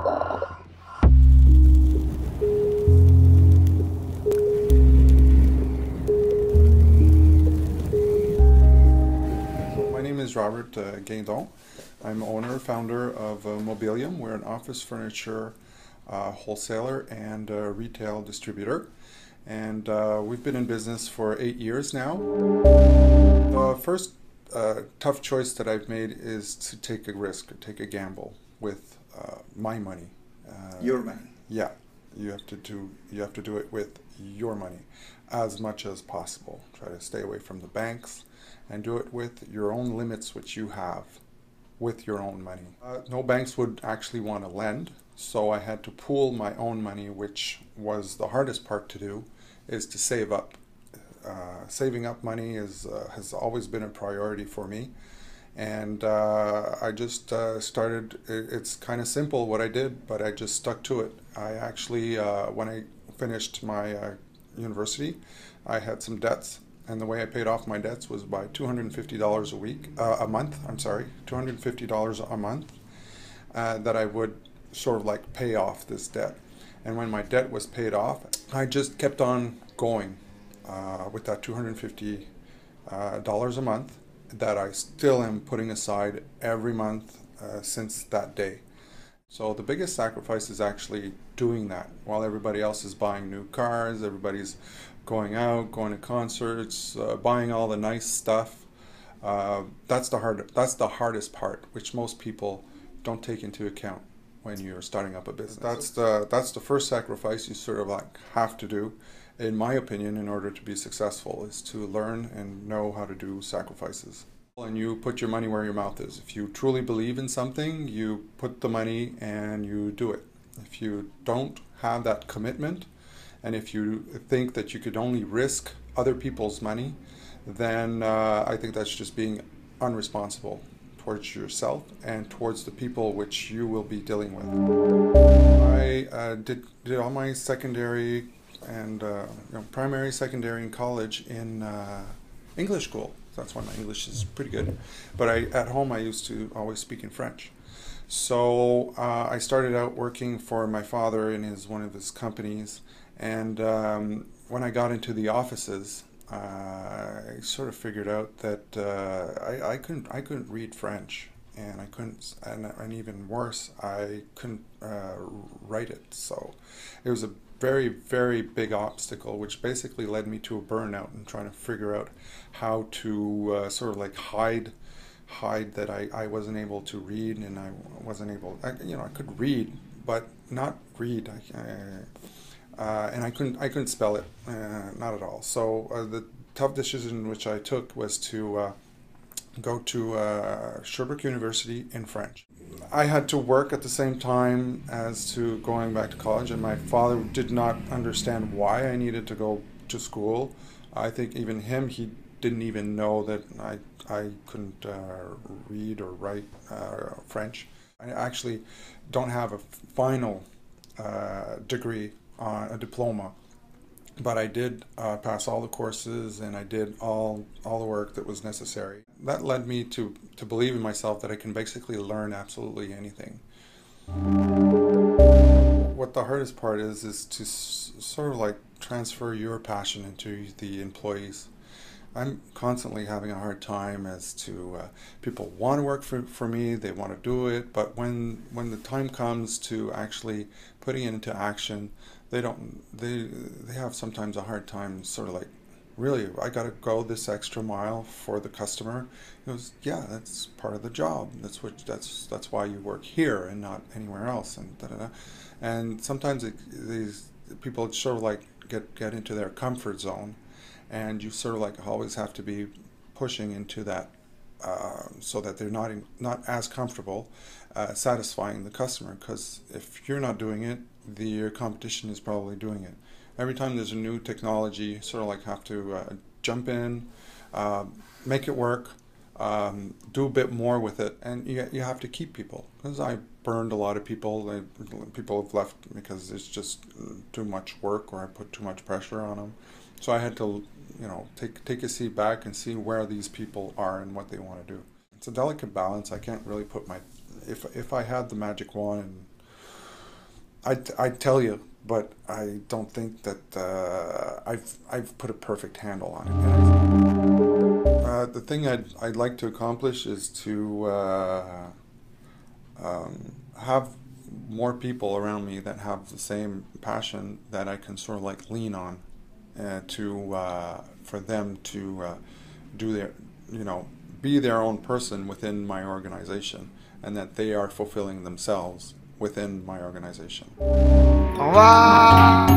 My name is Robert Guindon. I'm owner, founder of Mobilium. We're an office furniture wholesaler and retail distributor. And we've been in business for 8 years now. The first tough choice that I've made is to take a risk, take a gamble with my money. Your money. Yeah, you have to do it with your money as much as possible. Try to stay away from the banks and do it with your own limits, which you have with your own money. No banks would actually want to lend, so I had to pool my own money, which was the hardest part to do, is to save up. Saving up money has always been a priority for me, and I just started. It's kind of simple what I did, but I just stuck to it. I actually, when I finished my university, I had some debts, and the way I paid off my debts was by $250 a month. I'm sorry, $250 a month that I would sort of like pay off this debt. And when my debt was paid off, I just kept on going with that $250 a month that I still am putting aside every month since that day. So the biggest sacrifice is actually doing that while everybody else is buying new cars, everybody's going out, going to concerts, buying all the nice stuff. That's the hardest part, which most people don't take into account when you're starting up a business. That's the first sacrifice you sort of like have to do, in my opinion, in order to be successful, is to learn and know how to do sacrifices. And you put your money where your mouth is. If you truly believe in something, you put the money and you do it. If you don't have that commitment, and if you think that you could only risk other people's money, then I think that's just being unresponsible towards yourself and towards the people which you will be dealing with. I did all my secondary and primary, secondary, and college in English school. That's why my English is pretty good. But at home I used to always speak in French. So I started out working for my father in one of his companies, and when I got into the offices, I sort of figured out that I couldn't read French, and I couldn't, and even worse, I couldn't write it. So it was a very, very big obstacle, which basically led me to a burnout and trying to figure out how to sort of like hide that I wasn't able to read, and I wasn't able, I could read, but not read. And I couldn't spell it, not at all. So the tough decision which I took was to go to Sherbrooke University in French. I had to work at the same time as to going back to college, and my father did not understand why I needed to go to school. I think even he didn't even know that I couldn't read or write French. I actually don't have a final degree on a diploma, but I did pass all the courses, and I did all the work that was necessary. That led me to believe in myself that I can basically learn absolutely anything. What the hardest part is to sort of like transfer your passion into the employees. I'm constantly having a hard time as to people want to work for me, they want to do it, but when the time comes to actually putting it into action, they have sometimes a hard time sort of like, really, I got to go this extra mile for the customer. He goes, yeah, that's part of the job. That's why you work here and not anywhere else, and da da da. And sometimes these people sort of like get into their comfort zone, and you sort of like always have to be pushing into that so that they're not as comfortable satisfying the customer, because if you're not doing it, your competition is probably doing it. Every time there's a new technology, you sort of like have to jump in, make it work, do a bit more with it, and you have to keep people. Because I burned a lot of people. People have left because it's just too much work, or I put too much pressure on them. So I had to, take a seat back and see where these people are and what they want to do. It's a delicate balance. I can't really put if I had the magic wand and I tell you, but I don't think that I've put a perfect handle on it. The thing I'd like to accomplish is to have more people around me that have the same passion that I can sort of like lean on, for them to do their, be their own person within my organization, and that they are fulfilling themselves within my organization. Wow.